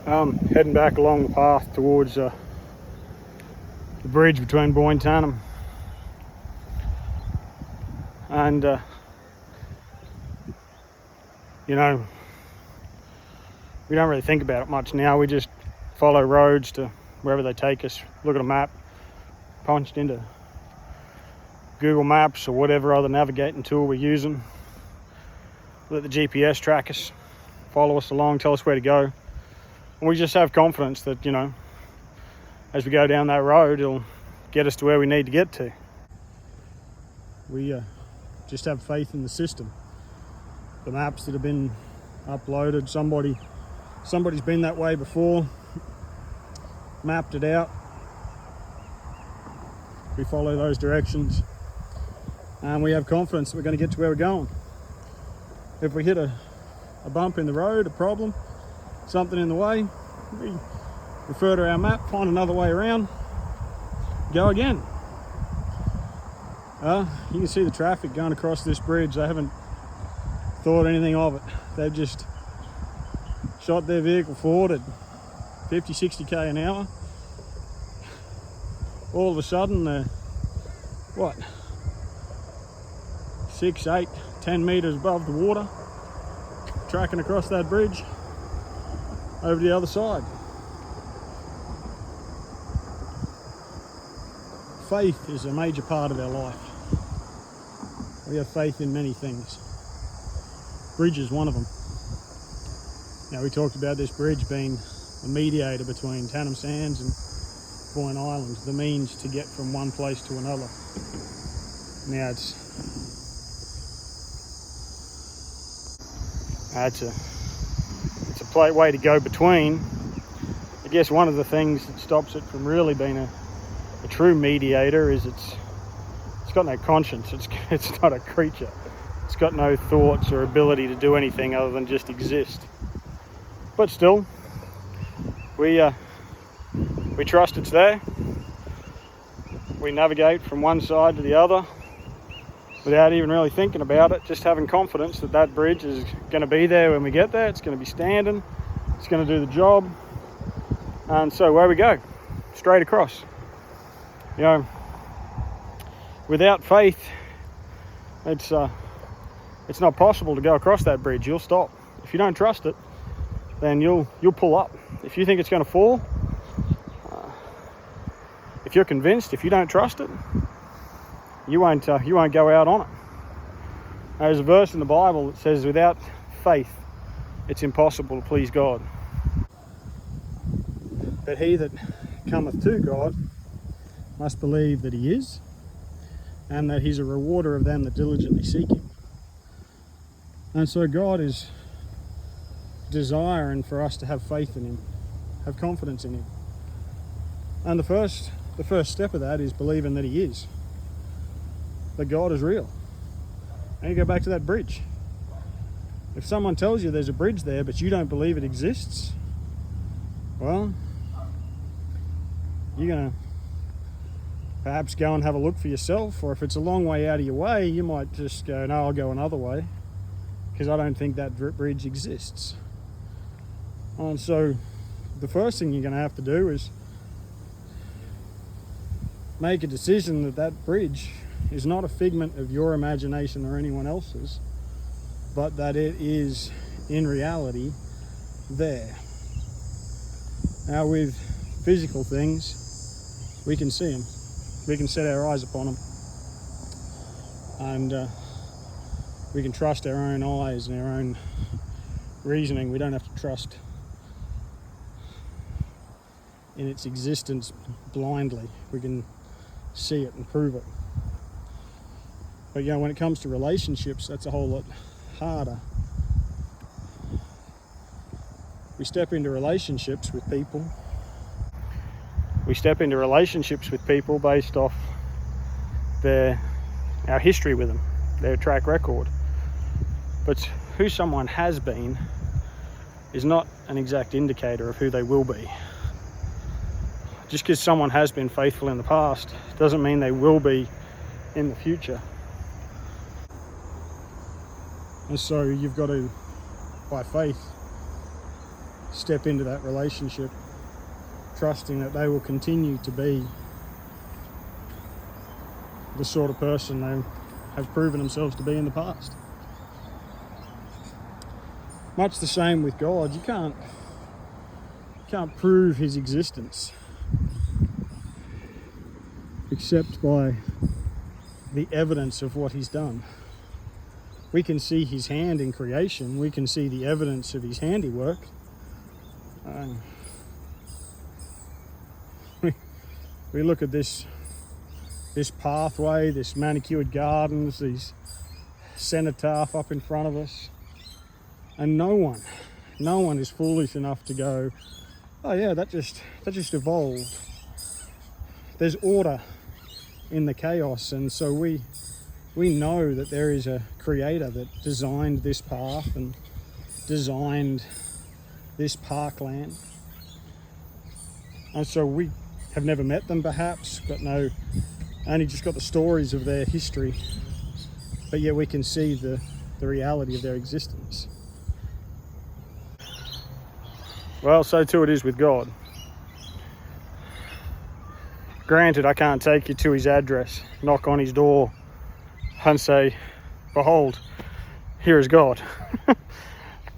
Heading back along the path towards the bridge between Boyne and Tannum. And you know, we don't really think about it much now. We just follow roads to wherever they take us, look at a map, punched into Google Maps or whatever other navigating tool we're using. Let the GPS track us, follow us along, tell us where to go. And we just have confidence that, you know, as we go down that road, it'll get us to where we need to get to. We just have faith in the system. The maps that have been uploaded, somebody's been that way before, mapped it out. We follow those directions and we have confidence that we're going to get to where we're going. If we hit a bump in the road, a problem, something in the way, we refer to our map, find another way around, go again. You can see the traffic going across this bridge. They haven't thought anything of it. They've just shot their vehicle forward at 50, 60k an hour. All of a sudden they're, 6, 8, 10 meters above the water, tracking across that bridge over to the other side. Faith is a major part of our life. We have faith in many things. Bridge is one of them. Now, we talked about this bridge being a mediator between Tannum Sands and Boyne Island, the means to get from one place to another. Now it's a way to go between. I guess one of the things that stops it from really being a true mediator is it's got no conscience. It's not a creature. It's got no thoughts or ability to do anything other than just exist. But still, we trust it's there. We navigate from one side to the other without even really thinking about it, just having confidence that that bridge is going to be there when we get there. It's going to be standing, it's going to do the job, and so away we go, straight across. You know, without faith, it's not possible to go across that bridge. You'll stop. If you don't trust it, then you'll pull up. If you think it's going to fall, if you're convinced, if you don't trust it, you won't go out on it. There's a verse in the Bible that says, without faith, it's impossible to please God. But he that cometh to God must believe that he is, and that he's a rewarder of them that diligently seek him. And so God is desiring for us to have faith in him, have confidence in him. And the first step of that is believing that he is, that God is real. And you go back to that bridge. If someone tells you there's a bridge there but you don't believe it exists, well, you're going to perhaps go and have a look for yourself, or if it's a long way out of your way, you might just go, no, I'll go another way, because I don't think that bridge exists. And so the first thing you're going to have to do is make a decision that that bridge is not a figment of your imagination or anyone else's, but that it is in reality there. Now, with physical things, we can see them. We can set our eyes upon them, and we can trust our own eyes and our own reasoning. We don't have to trust in its existence blindly. We can see it and prove it. But you know, when it comes to relationships, that's a whole lot harder. We step into relationships with people. We step into relationships with people based off our history with them, their track record. But who someone has been is not an exact indicator of who they will be. Just because someone has been faithful in the past doesn't mean they will be in the future. And so you've got to, by faith, step into that relationship, trusting that they will continue to be the sort of person they have proven themselves to be in the past. Much the same with God. You can't prove his existence except by the evidence of what he's done. We can see his hand in creation. We can see the evidence of his handiwork. We look at this pathway, this manicured gardens, these cenotaph up in front of us, and no one is foolish enough to go, oh yeah, that just evolved. There's order in the chaos, and so we know that there is a creator that designed this path and designed this parkland. And so we have never met them, perhaps, only just got the stories of their history, but yet we can see the reality of their existence. Well, so too it is with God. Granted, I can't take you to his address, knock on his door and say, behold, here is God.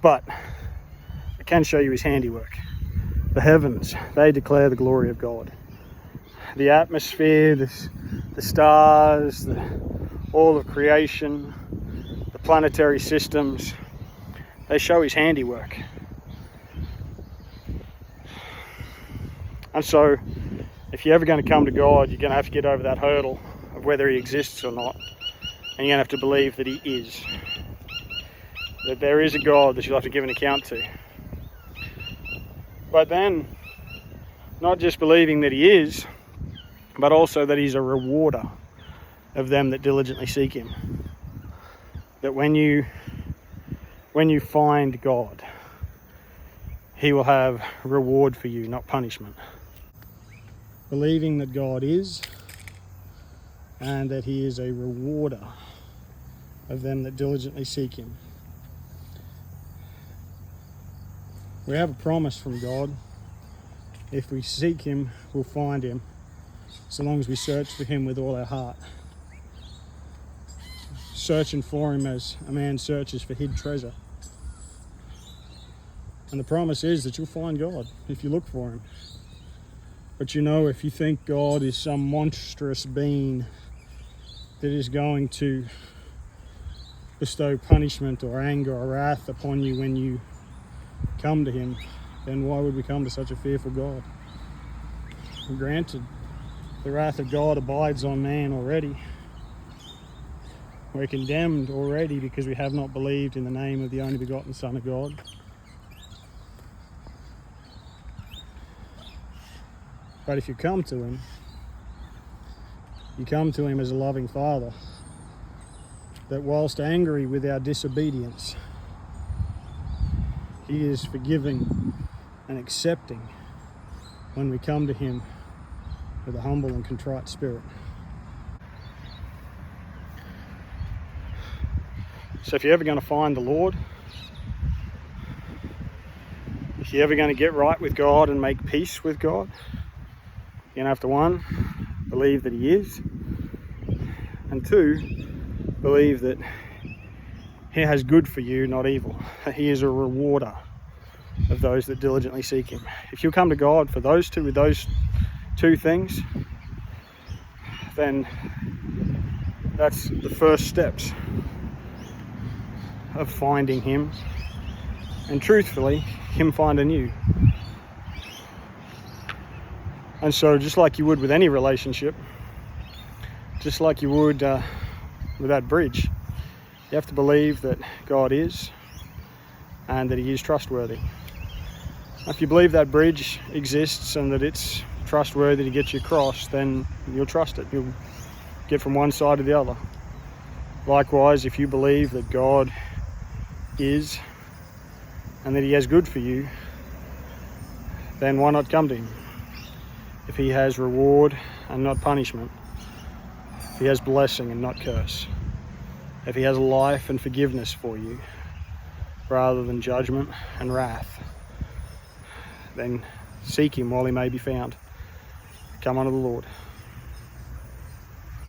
But I can show you his handiwork. The heavens, they declare the glory of God. The atmosphere, the stars, all of creation, the planetary systems, they show his handiwork. And so, if you're ever going to come to God, you're going to have to get over that hurdle of whether he exists or not. And you're going to have to believe that he is. That there is a God that you'll have to give an account to. But then, not just believing that he is, but also that he's a rewarder of them that diligently seek him. That when you find God, he will have reward for you, not punishment. Believing that God is, and that he is a rewarder of them that diligently seek him. We have a promise from God. If we seek him, we'll find him, so long as we search for him with all our heart. Searching for him as a man searches for hid treasure. And the promise is that you'll find God if you look for him. But you know, if you think God is some monstrous being that is going to bestow punishment or anger or wrath upon you when you come to him, then why would we come to such a fearful God? And granted, the wrath of God abides on man already. We're condemned already because we have not believed in the name of the only begotten Son of God. But if you come to him, you come to him as a loving Father, that whilst angry with our disobedience, he is forgiving and accepting when we come to him with a humble and contrite spirit. So if you're ever going to find the Lord, if you're ever going to get right with God and make peace with God, you're going to have to, 1, believe that he is, and 2, believe that he has good for you, not evil. He is a rewarder of those that diligently seek him. If you come to God with those two things, then that's the first steps of finding him, and truthfully, him finding you. And so, just like you would with any relationship, just like you would with that bridge, you have to believe that God is, and that he is trustworthy. If you believe that bridge exists and that it's trustworthy to get you across, then you'll trust it. You'll get from one side to the other. Likewise, if you believe that God is and that he has good for you, then why not come to him? If he has reward and not punishment, if he has blessing and not curse, if he has life and forgiveness for you rather than judgment and wrath, then seek him while he may be found. Come unto the Lord.